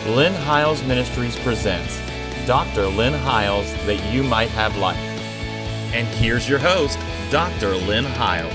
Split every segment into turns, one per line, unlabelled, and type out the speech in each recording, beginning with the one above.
Lynn Hiles Ministries presents Dr. Lynn Hiles, that you might have life. And here's your host, Dr. Lynn Hiles.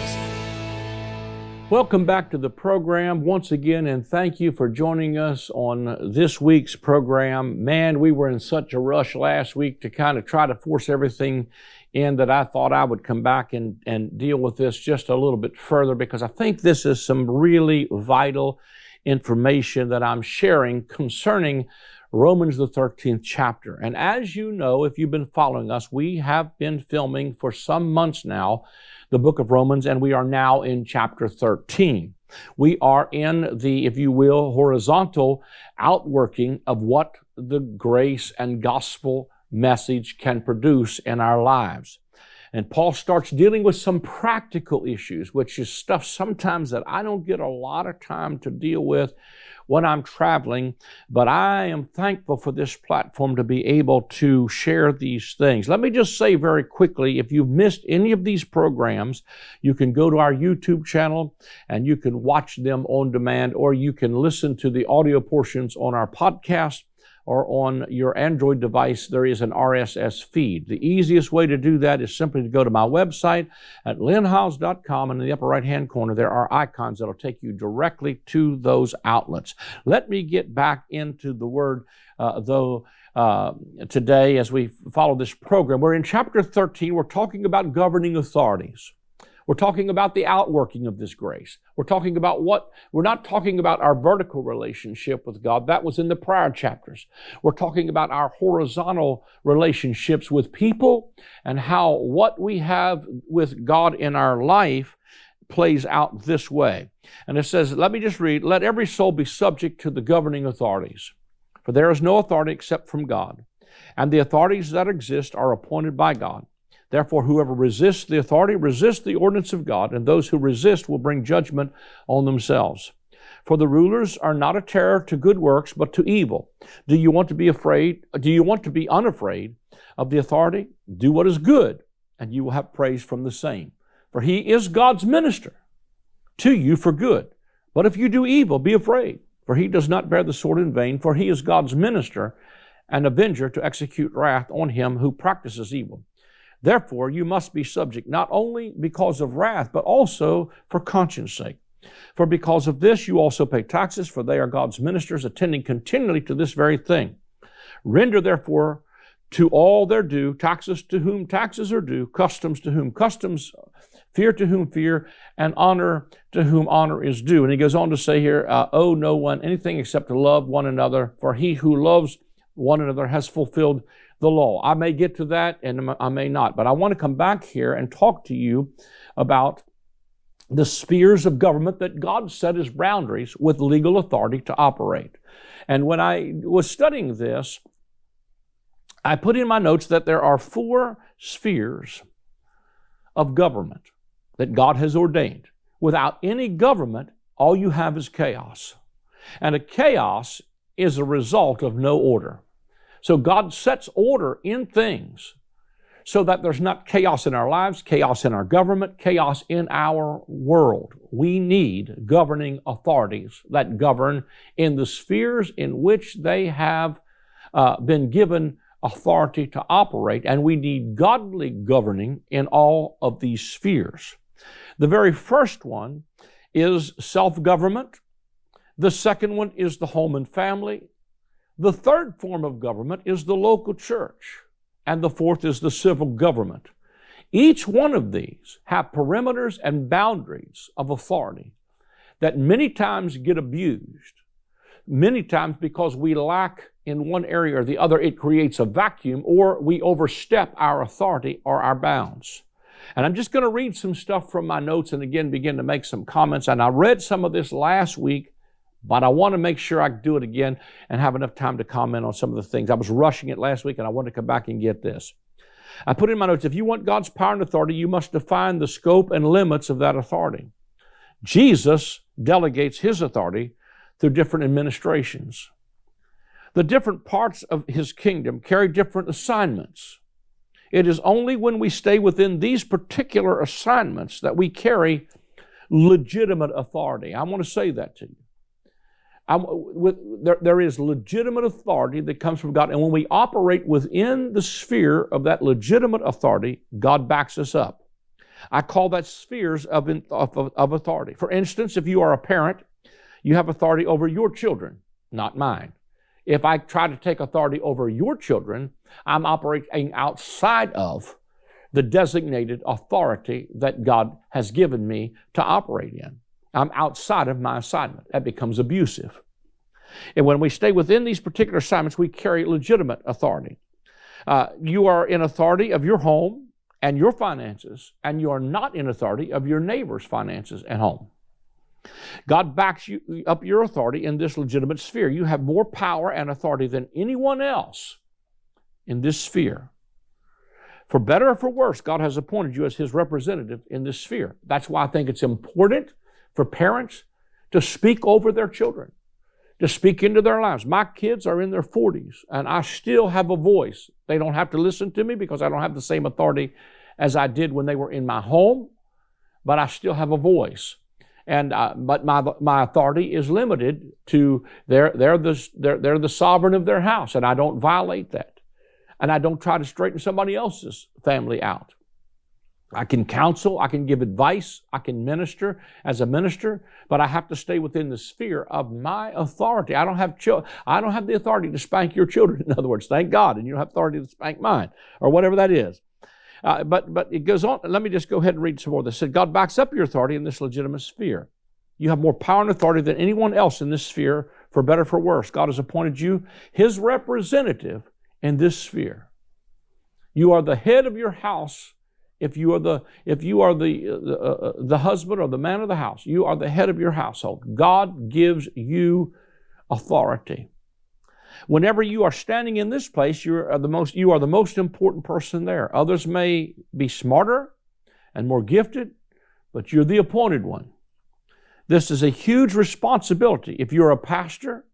Welcome back to the program once again, and thank you for joining us on this week's program. Man, we were in such a rush last week to kind of try to force everything in that I thought I would come back and deal with this just a little bit further, because I think this is some really vital information that I'm sharing concerning Romans the 13th chapter. And as you know, if you've been following us, we have been filming for some months now the book of Romans, and we are now in chapter 13. We are in the, if you will, horizontal outworking of what the grace and gospel message can produce in our lives. And Paul starts dealing with some practical issues, which is stuff sometimes that I don't get a lot of time to deal with when I'm traveling, but I am thankful for this platform to be able to share these things. Let me just say very quickly, if you've missed any of these programs, you can go to our YouTube channel and you can watch them on demand, or you can listen to the audio portions on our podcast, or on your Android device, there is an RSS feed. The easiest way to do that is simply to go to my website at lynnhiles.com, and in the upper right-hand corner, there are icons that will take you directly to those outlets. Let me get back into the Word, today as we follow this program. We're in chapter 13. We're talking about governing authorities. We're talking about the outworking of this grace. We're not talking about our vertical relationship with God. That was in the prior chapters. We're talking about our horizontal relationships with people and how what we have with God in our life plays out this way. And it says, let me just read, let every soul be subject to the governing authorities, for there is no authority except from God, and the authorities that exist are appointed by God. Therefore, whoever resists the authority resists the ordinance of God, and those who resist will bring judgment on themselves. For the rulers are not a terror to good works, but to evil. Do you want to be afraid? Do you want to be unafraid of the authority? Do what is good, and you will have praise from the same. For he is God's minister to you for good. But if you do evil, be afraid, for he does not bear the sword in vain, for he is God's minister and avenger to execute wrath on him who practices evil. Therefore, you must be subject, not only because of wrath, but also for conscience sake. For because of this, you also pay taxes, for they are God's ministers, attending continually to this very thing. Render, therefore, to all their due, taxes to whom taxes are due, customs to whom customs, fear to whom fear, and honor to whom honor is due. And he goes on to say here, owe no one anything except to love one another, for he who loves one another has fulfilled the law. I may get to that and I may not, but I want to come back here and talk to you about the spheres of government that God set as boundaries with legal authority to operate. And when I was studying this, I put in my notes that there are 4 spheres of government that God has ordained. Without any government, all you have is chaos. And a chaos is a result of no order. So God sets order in things so that there's not chaos in our lives, chaos in our government, chaos in our world. We need governing authorities that govern in the spheres in which they have been given authority to operate, and we need godly governing in all of these spheres. The very first one is self-government. The second one is the home and family. The third form of government is the local church, and the fourth is the civil government. Each one of these have perimeters and boundaries of authority that many times get abused. Many times because we lack in one area or the other, it creates a vacuum, or we overstep our authority or our bounds. And I'm just going to read some stuff from my notes and again begin to make some comments. And I read some of this last week, but I want to make sure I do it again and have enough time to comment on some of the things. I was rushing it last week and I want to come back and get this. I put in my notes, if you want God's power and authority, you must define the scope and limits of that authority. Jesus delegates his authority through different administrations. The different parts of his kingdom carry different assignments. It is only when we stay within these particular assignments that we carry legitimate authority. I want to say that to you. There is legitimate authority that comes from God. And when we operate within the sphere of that legitimate authority, God backs us up. I call that spheres of authority. For instance, if you are a parent, you have authority over your children, not mine. If I try to take authority over your children, I'm operating outside of the designated authority that God has given me to operate in. I'm outside of my assignment. That becomes abusive. And when we stay within these particular assignments, we carry legitimate authority. You are in authority of your home and your finances, and you are not in authority of your neighbor's finances and home. God backs you up your authority in this legitimate sphere. You have more power and authority than anyone else in this sphere. For better or for worse, God has appointed you as His representative in this sphere. That's why I think it's important for parents to speak over their children, to speak into their lives. My kids are in their 40s, and I still have a voice. They don't have to listen to me because I don't have the same authority as I did when they were in my home, but I still have a voice. And but my authority is limited to they're the sovereign of their house, and I don't violate that, and I don't try to straighten somebody else's family out. I can counsel, I can give advice, I can minister as a minister, but I have to stay within the sphere of my authority. I don't have the authority to spank your children, in other words, thank God, and you don't have authority to spank mine, or whatever that is. But it goes on. Let me just go ahead and read some more. They said, God backs up your authority in this legitimate sphere. You have more power and authority than anyone else in this sphere, for better or for worse. God has appointed you His representative in this sphere. You are the head of your house. If you are the husband or the man of the house, you are the head of your household. God gives you authority. Whenever you are standing in this place, you are the most important person there. Others may be smarter and more gifted, but you're the appointed one. This is a huge responsibility. If you're a pastor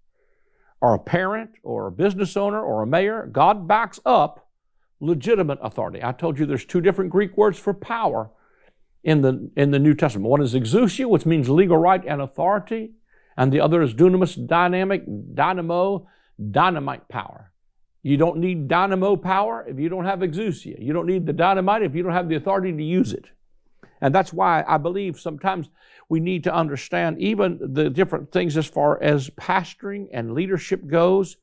or a parent or a business owner or a mayor, God backs up legitimate authority. I told you there's two different Greek words for power in the New Testament. One is exousia, which means legal right and authority, and the other is dunamis, dynamite power. You don't need dynamo power if you don't have exousia. You don't need the dynamite if you don't have the authority to use it. And that's why I believe sometimes we need to understand even the different things as far as pastoring and leadership goes,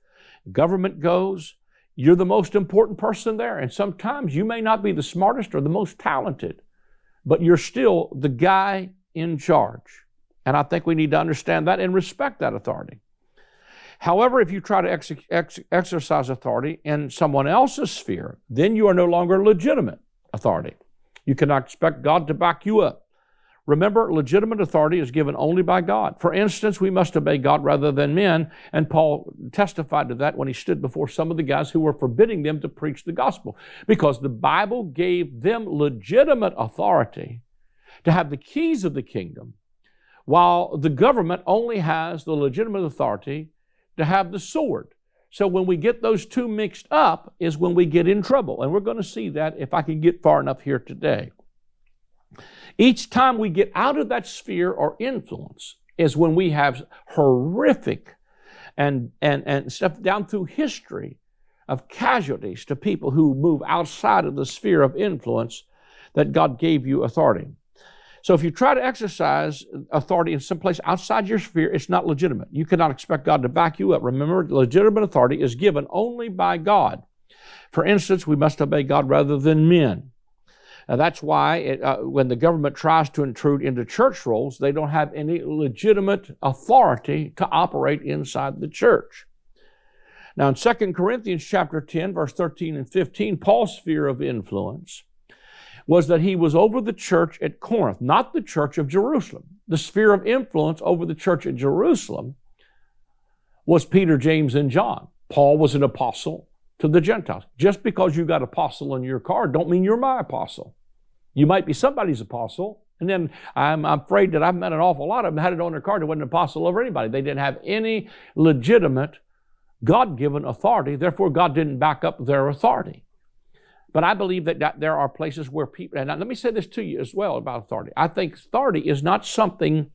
government goes. You're the most important person there. And sometimes you may not be the smartest or the most talented, but you're still the guy in charge. And I think we need to understand that and respect that authority. However, if you try to exercise authority in someone else's sphere, then you are no longer legitimate authority. You cannot expect God to back you up. Remember, legitimate authority is given only by God. For instance, we must obey God rather than men, and Paul testified to that when he stood before some of the guys who were forbidding them to preach the gospel, because the Bible gave them legitimate authority to have the keys of the kingdom, while the government only has the legitimate authority to have the sword. So when we get those two mixed up is when we get in trouble, and we're going to see that if I can get far enough here today. Each time we get out of that sphere or influence is when we have horrific and stuff down through history of casualties to people who move outside of the sphere of influence that God gave you authority. So if you try to exercise authority in some place outside your sphere, it's not legitimate. You cannot expect God to back you up. Remember, legitimate authority is given only by God. For instance, we must obey God rather than men. That's why when the government tries to intrude into church roles, they don't have any legitimate authority to operate inside the church. Now in 2 Corinthians chapter 10, verse 13 and 15, Paul's sphere of influence was that he was over the church at Corinth, not the church of Jerusalem. The sphere of influence over the church at Jerusalem was Peter, James, and John. Paul was an apostle to the Gentiles. Just because you got apostle in your card don't mean you're my apostle. You might be somebody's apostle, and then I'm afraid that I've met an awful lot of them had it on their card. They wasn't an apostle over anybody. They didn't have any legitimate God-given authority. Therefore, God didn't back up their authority. But I believe that there are places where people, and let me say this to you as well about authority. I think authority is not something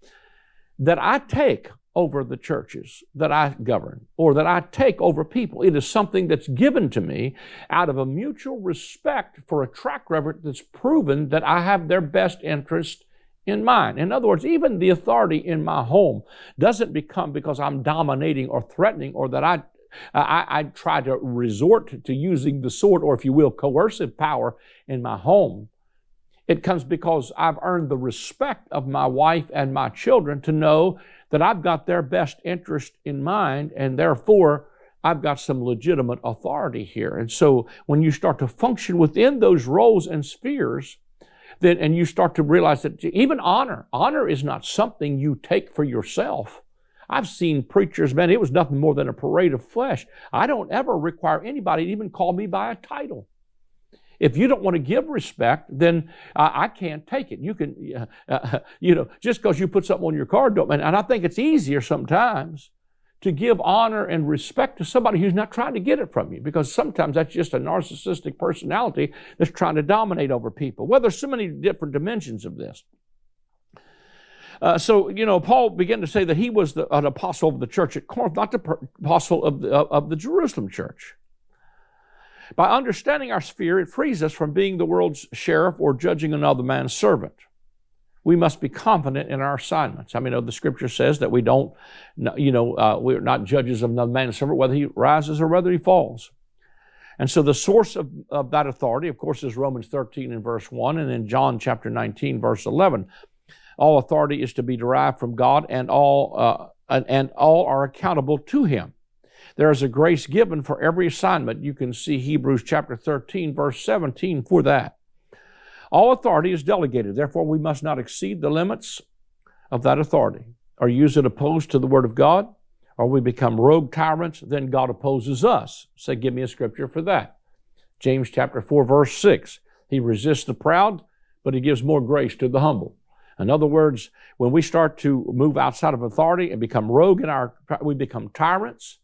that I take over the churches that I govern or that I take over people. It is something that's given to me out of a mutual respect for a track record that's proven that I have their best interest in mind. In other words, even the authority in my home doesn't become because I'm dominating or threatening or that I try to resort to using the sword or, if you will, coercive power in my home. It comes because I've earned the respect of my wife and my children to know that I've got their best interest in mind, and therefore I've got some legitimate authority here. And so when you start to function within those roles and spheres, then, and you start to realize that even honor is not something you take for yourself. I've seen preachers, man, it was nothing more than a parade of flesh. I don't ever require anybody to even call me by a title. If you don't want to give respect, then I can't take it. You can, just because you put something on your card, and I think it's easier sometimes to give honor and respect to somebody who's not trying to get it from you, because sometimes that's just a narcissistic personality that's trying to dominate over people. Well, there's so many different dimensions of this. Paul began to say that he was an apostle of the church at Corinth, not the apostle of the Jerusalem church. By understanding our sphere, it frees us from being the world's sheriff or judging another man's servant. We must be confident in our assignments. I mean, the scripture says that we're not judges of another man's servant, whether he rises or whether he falls. And so the source of that authority, of course, is Romans 13 and verse 1, and in John chapter 19, verse 11. All authority is to be derived from God, and all are accountable to Him. There is a grace given for every assignment. You can see Hebrews chapter 13, verse 17 for that. All authority is delegated. Therefore, we must not exceed the limits of that authority or use it opposed to the Word of God, or we become rogue tyrants, then God opposes us. Say, give me a scripture for that. James chapter 4, verse 6. He resists the proud, but He gives more grace to the humble. In other words, when we start to move outside of authority and become rogue we become tyrants,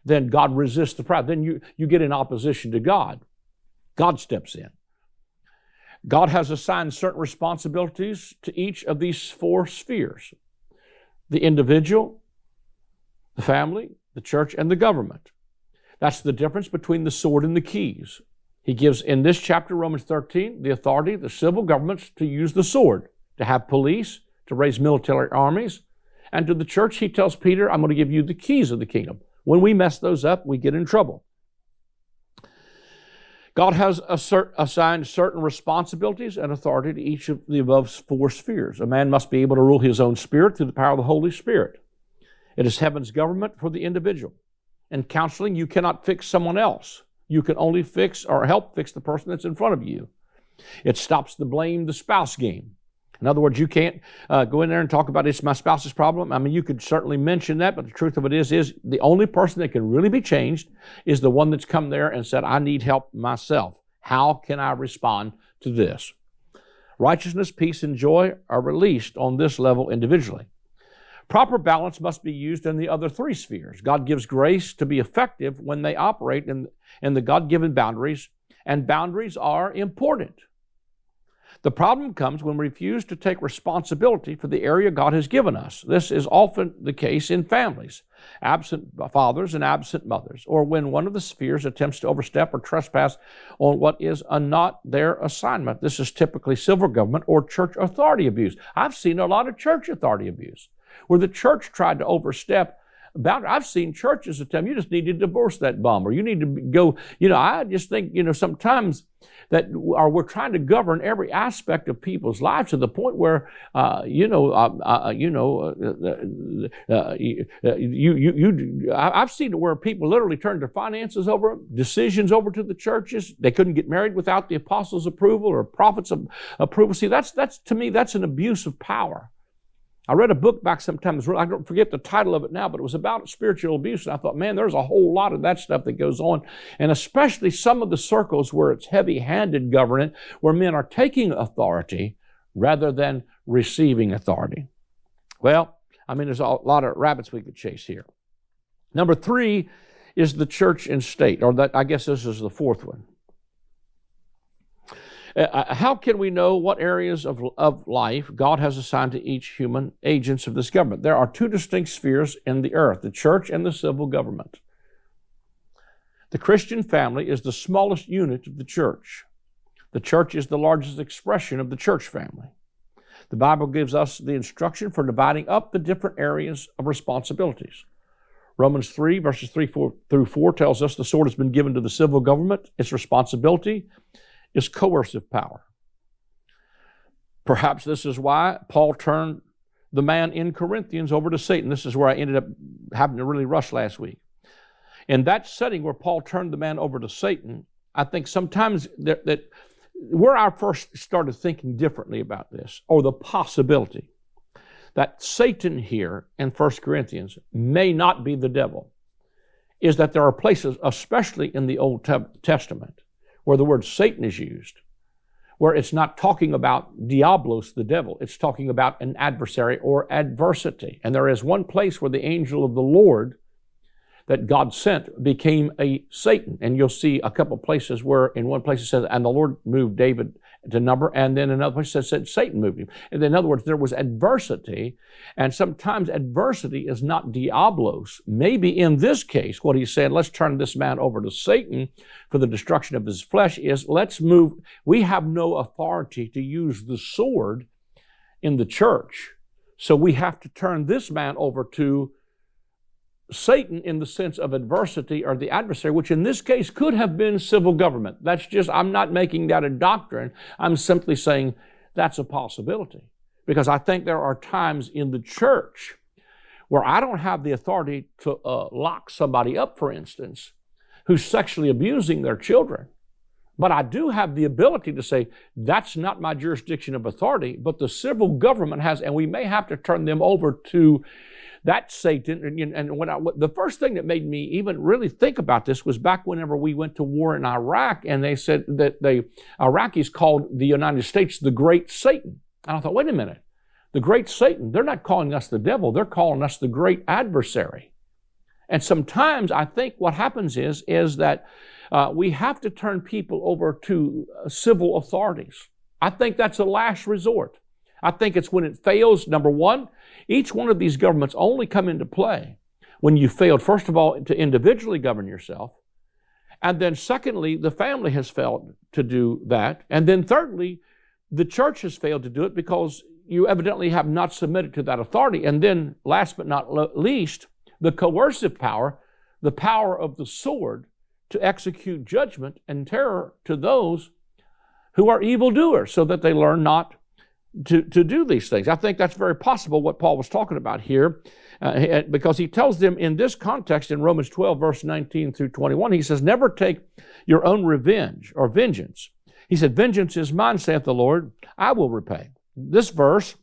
then God resists the proud. Then you get in opposition to God. God steps in. God has assigned certain responsibilities to each of these four spheres: the individual, the family, the church, and the government. That's the difference between the sword and the keys. He gives, in this chapter, Romans 13, the authority, the civil governments, to use the sword, to have police, to raise military armies. And to the church, he tells Peter, I'm going to give you the keys of the kingdom. When we mess those up, we get in trouble. God has assigned certain responsibilities and authority to each of the above four spheres. A man must be able to rule his own spirit through the power of the Holy Spirit. It is heaven's government for the individual. In counseling, you cannot fix someone else. You can only fix or help fix the person that's in front of you. It stops the blame the spouse game. In other words, you can't go in there and talk about it's my spouse's problem. I mean, you could certainly mention that, but the truth of it is the only person that can really be changed is the one that's come there and said, I need help myself. How can I respond to this? Righteousness, peace, and joy are released on this level individually. Proper balance must be used in the other three spheres. God gives grace to be effective when they operate in the God-given boundaries, and boundaries are important. The problem comes when we refuse to take responsibility for the area God has given us. This is often the case in families, absent fathers and absent mothers, or when one of the spheres attempts to overstep or trespass on what is not their assignment. This is typically civil government or church authority abuse. I've seen a lot of church authority abuse, where the church tried to overstep boundary. I've seen churches that tell them, you just need to divorce that bum, or you need to go, I just think, sometimes that we're trying to govern every aspect of people's lives to the point where, I've seen it where people literally turn their finances over, decisions over to the churches. They couldn't get married without the apostles' approval or prophets' approval. See, that's to me, that's an abuse of power. I read a book back sometimes, I don't forget the title of it now, but it was about spiritual abuse. And I thought, man, there's a whole lot of that stuff that goes on. And especially some of the circles where it's heavy-handed government, where men are taking authority rather than receiving authority. Well, there's a lot of rabbits we could chase here. Number 3 is the church and state, or that I guess this is the fourth one. How can we know what areas of life God has assigned to each human agents of this government? There are two distinct spheres in the earth, the church and the civil government. The Christian family is the smallest unit of the church. The church is the largest expression of the church family. The Bible gives us the instruction for dividing up the different areas of responsibilities. Romans 3, verses 3 through 4 tells us the sword has been given to the civil government. Its responsibility is coercive power. Perhaps this is why Paul turned the man in Corinthians over to Satan. This is where I ended up having to really rush last week. In that setting where Paul turned the man over to Satan, I think sometimes that where I first started thinking differently about this, or the possibility that Satan here in 1 Corinthians may not be the devil, is that there are places, especially in the Old Testament, where the word Satan is used, where it's not talking about diablos, the devil. It's talking about an adversary or adversity. And there is one place where the angel of the Lord that God sent became a Satan. And you'll see a couple places where in one place it says, and the Lord moved David to number, and then another place it said Satan moved him. And in other words, there was adversity, and sometimes adversity is not diablos. Maybe in this case, what he's saying, let's turn this man over to Satan for the destruction of his flesh, is let's move. We have no authority to use the sword in the church, so we have to turn this man over to Satan in the sense of adversity or the adversary, which in this case could have been civil government. That's just, I'm not making that a doctrine. I'm simply saying that's a possibility. Because I think there are times in the church where I don't have the authority to lock somebody up, for instance, who's sexually abusing their children. But I do have the ability to say, that's not my jurisdiction of authority, but the civil government has, and we may have to turn them over to that Satan. And the first thing that made me even really think about this was back whenever we went to war in Iraq, and they said that the Iraqis called the United States the Great Satan. And I thought, wait a minute, the Great Satan, they're not calling us the devil, they're calling us the great adversary. And sometimes I think what happens is that we have to turn people over to civil authorities. I think that's a last resort. I think it's when it fails. Number one, each one of these governments only come into play when you failed, first of all, to individually govern yourself. And then secondly, the family has failed to do that. And then thirdly, the church has failed to do it because you evidently have not submitted to that authority. And then last but not least, the coercive power, the power of the sword to execute judgment and terror to those who are evildoers so that they learn not to do these things. I think that's very possible what Paul was talking about here because he tells them in this context in Romans 12, verse 19 through 21, he says, never take your own revenge or vengeance. He said, vengeance is mine, saith the Lord, I will repay. This verse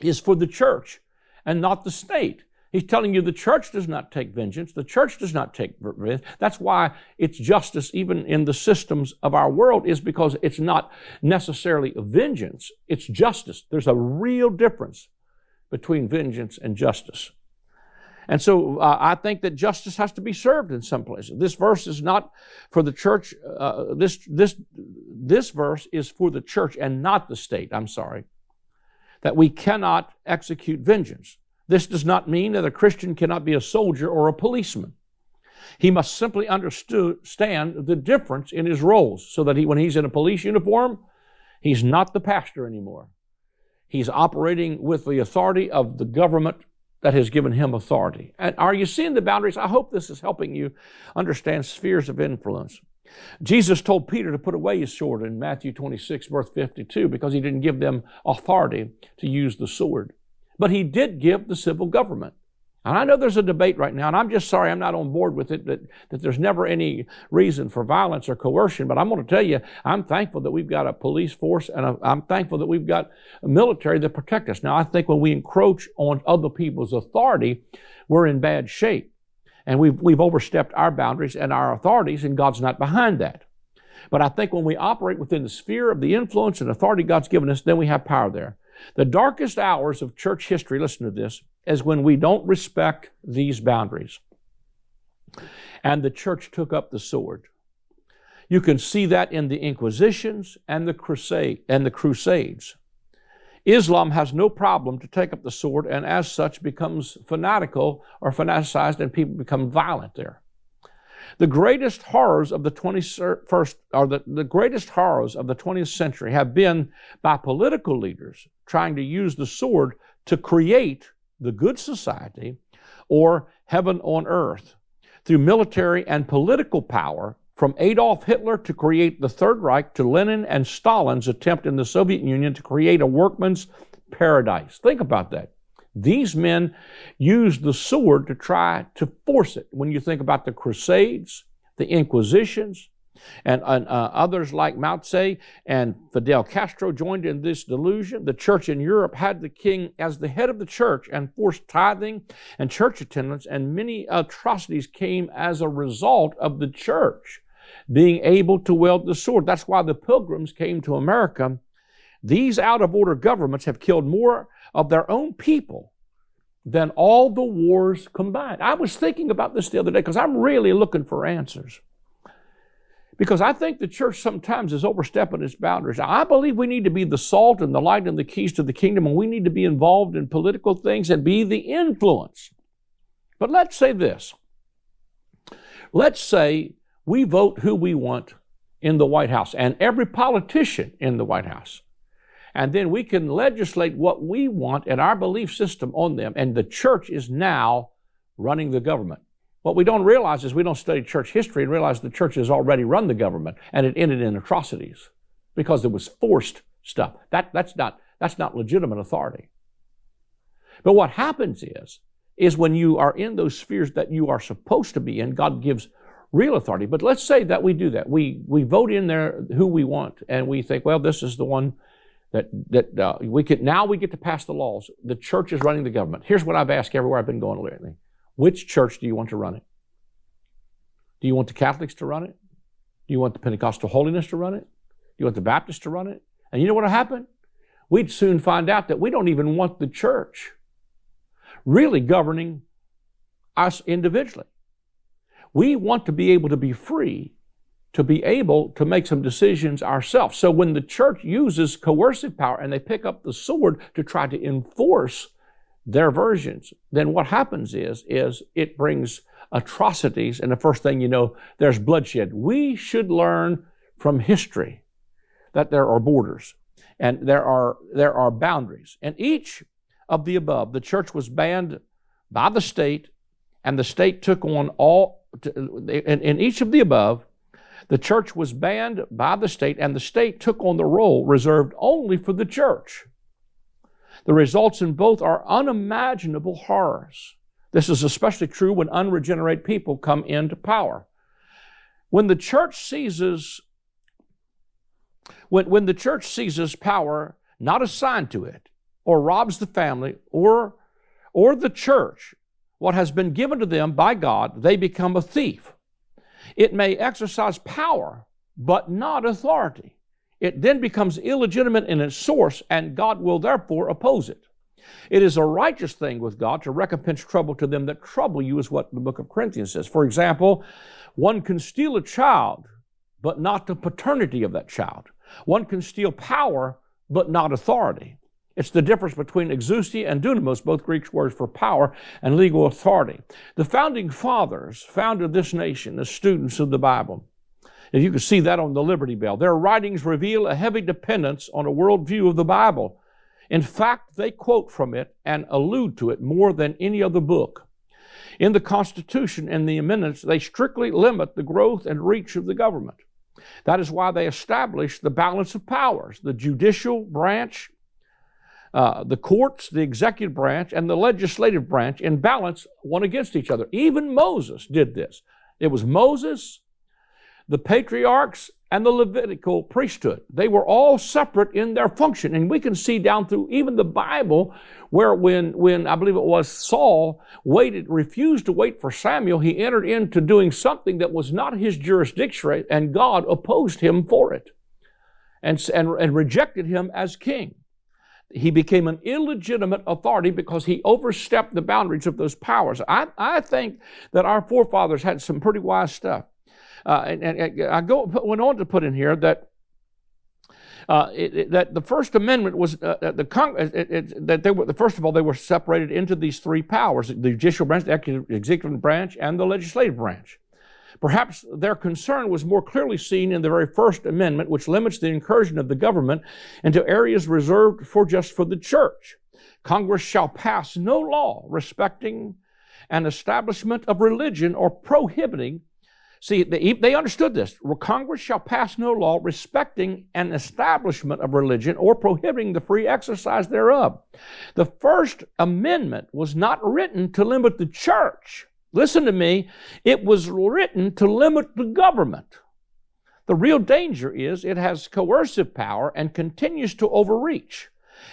is for the church and not the state. He's telling you the church does not take vengeance. The church does not take revenge. That's why it's justice even in the systems of our world, is because it's not necessarily vengeance. It's justice. There's a real difference between vengeance and justice. And so I think that justice has to be served in some places. This verse is not for the church. This verse is for the church and not the state. I'm sorry. That we cannot execute vengeance. This does not mean that a Christian cannot be a soldier or a policeman. He must simply understand the difference in his roles so that when he's in a police uniform, he's not the pastor anymore. He's operating with the authority of the government that has given him authority. And are you seeing the boundaries? I hope this is helping you understand spheres of influence. Jesus told Peter to put away his sword in Matthew 26, verse 52, because he didn't give them authority to use the sword. But he did give the civil government. And I know there's a debate right now, and I'm just sorry I'm not on board with it, that there's never any reason for violence or coercion. But I'm going to tell you, I'm thankful that we've got a police force, and I'm thankful that we've got a military that protect us. Now, I think when we encroach on other people's authority, we're in bad shape. And we've overstepped our boundaries and our authorities, and God's not behind that. But I think when we operate within the sphere of the influence and authority God's given us, then we have power there. The darkest hours of church history, listen to this, is when we don't respect these boundaries. And the church took up the sword. You can see that in the Inquisitions and the Crusades. Islam has no problem to take up the sword, and as such becomes fanatical or fanaticized, and people become violent there. The greatest horrors of the 21st, or the greatest horrors of the 20th century have been by political leaders trying to use the sword to create the good society or heaven on earth through military and political power, from Adolf Hitler to create the Third Reich to Lenin and Stalin's attempt in the Soviet Union to create a workman's paradise. Think about that. These men used the sword to try to force it. When you think about the Crusades, the Inquisitions, and others like Mao Tse and Fidel Castro joined in this delusion. The church in Europe had the king as the head of the church and forced tithing and church attendance, and many atrocities came as a result of the church being able to wield the sword. That's why the Pilgrims came to America. These out-of-order governments have killed more of their own people than all the wars combined. I was thinking about this the other day because I'm really looking for answers. Because I think the church sometimes is overstepping its boundaries. I believe we need to be the salt and the light and the keys to the kingdom, and we need to be involved in political things and be the influence. But let's say this. Let's say we vote who we want in the White House and every politician in the White House. And then we can legislate what we want and our belief system on them, and the church is now running the government. What we don't realize is we don't study church history and realize the church has already run the government, and it ended in atrocities because it was forced stuff. That's not legitimate authority. But what happens is when you are in those spheres that you are supposed to be in, God gives real authority. But let's say that we do that. We vote in there who we want, and we think, well, this is the one that we get to pass the laws. The church is running the government. Here's what I've asked everywhere I've been going lately. Which church do you want to run it? Do you want the Catholics to run it? Do you want the Pentecostal holiness to run it? Do you want the Baptists to run it? And you know what will happen? We'd soon find out that we don't even want the church really governing us individually. We want to be able to be free, to be able to make some decisions ourselves. So when the church uses coercive power and they pick up the sword to try to enforce their versions, then what happens is it brings atrocities, and the first thing you know, there's bloodshed. We should learn from history that there are borders and there are boundaries. And each of the above, the church was banned by the state, and the state took on in each of the above, the church was banned by the state, and the state took on the role reserved only for the church. The results in both are unimaginable horrors. This is especially true when unregenerate people come into power. When the church seizes power not assigned to it, or robs the family or the church what has been given to them by God, they become a thief. It may exercise power, but not authority. It then becomes illegitimate in its source, and God will therefore oppose it. It is a righteous thing with God to recompense trouble to them that trouble you, is what the book of Corinthians says. For example, one can steal a child, but not the paternity of that child. One can steal power, but not authority. It's the difference between exousia and dunamos, both Greek words for power and legal authority. The founding fathers founded this nation as students of the Bible. And you can see that on the Liberty Bell. Their writings reveal a heavy dependence on a worldview of the Bible. In fact, they quote from it and allude to it more than any other book. In the Constitution and the amendments, they strictly limit the growth and reach of the government. That is why they established the balance of powers, the judicial branch, the courts, the executive branch, and the legislative branch in balance one against each other. Even Moses did this. It was Moses, the patriarchs, and the Levitical priesthood. They were all separate in their function. And we can see down through even the Bible where when I believe it was Saul refused to wait for Samuel, he entered into doing something that was not his jurisdiction, and God opposed him for it and rejected him as king. He became an illegitimate authority because he overstepped the boundaries of those powers. I think that our forefathers had some pretty wise stuff. and I went on to put in here that that the First Amendment was first of all, they were separated into these three powers: the judicial branch, the executive branch, and the legislative branch. Perhaps their concern was more clearly seen in the very First Amendment, which limits the incursion of the government into areas reserved just for the church. Congress shall pass no law respecting an establishment of religion or prohibiting. See, they understood this. Congress shall pass no law respecting an establishment of religion or prohibiting the free exercise thereof. The First Amendment was not written to limit the church. Listen to me. It was written to limit the government. The real danger is it has coercive power and continues to overreach.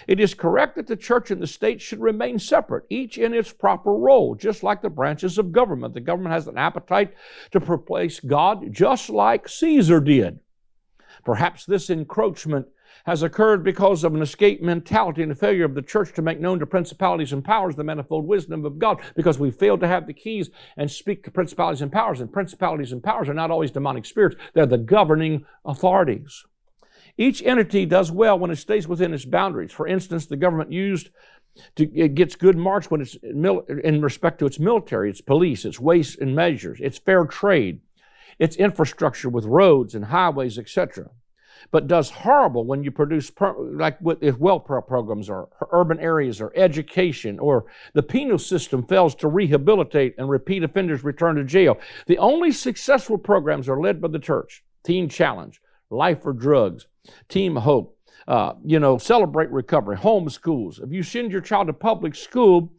It is correct that the church and the state should remain separate, each in its proper role, just like the branches of government. The government has an appetite to replace God, just like Caesar did. Perhaps this encroachment has occurred because of an escape mentality and the failure of the church to make known to principalities and powers the manifold wisdom of God, because we failed to have the keys and speak to principalities and powers. And principalities and powers are not always demonic spirits. They're the governing authorities. Each entity does well when it stays within its boundaries. For instance, the government it gets good marks when it's in respect to its military, its police, its weights and measures, its fair trade, its infrastructure with roads and highways, etc. But does horrible when you produce, if welfare programs or urban areas or education, or the penal system fails to rehabilitate and repeat offenders return to jail. The only successful programs are led by the church. Teen Challenge, Life for Drugs, Team Hope, Celebrate Recovery, home schools. If you send your child to public school,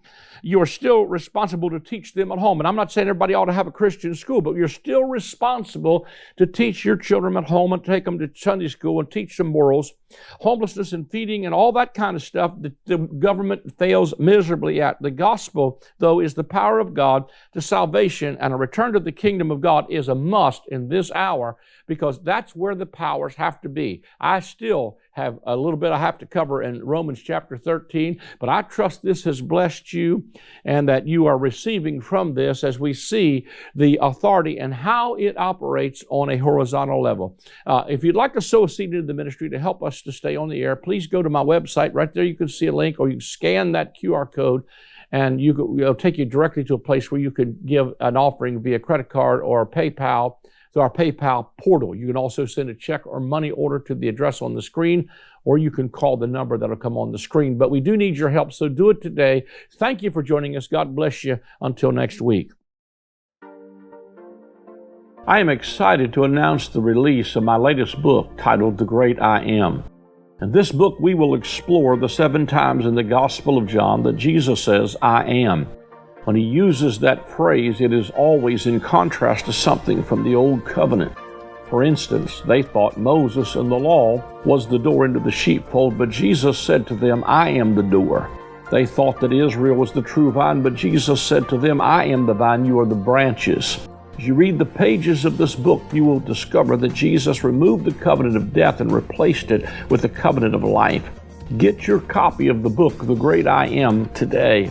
you're still responsible to teach them at home. And I'm not saying everybody ought to have a Christian school, but you're still responsible to teach your children at home and take them to Sunday school and teach them morals. Homelessness and feeding and all that kind of stuff that the government fails miserably at. The gospel, though, is the power of God to salvation, and a return to the kingdom of God is a must in this hour, because that's where the powers have to be. I still have a little bit I have to cover in Romans chapter 13, but I trust this has blessed you and that you are receiving from this as we see the authority and how it operates on a horizontal level. If you'd like to sow a seed into the ministry to help us to stay on the air, please go to my website. Right there you can see a link, or you can scan that QR code, and it'll take you directly to a place where you can give an offering via credit card or PayPal, through our PayPal portal. You can also send a check or money order to the address on the screen, or you can call the number that'll come on the screen. But we do need your help, so do it today. Thank you for joining us. God bless you. Until next week. I am excited to announce the release of my latest book titled The Great I Am. In this book, we will explore the 7 times in the Gospel of John that Jesus says, I am. When he uses that phrase, it is always in contrast to something from the Old Covenant. For instance, they thought Moses and the law was the door into the sheepfold, but Jesus said to them, I am the door. They thought that Israel was the true vine, but Jesus said to them, I am the vine, you are the branches. As you read the pages of this book, you will discover that Jesus removed the covenant of death and replaced it with the covenant of life. Get your copy of the book, The Great I Am, today.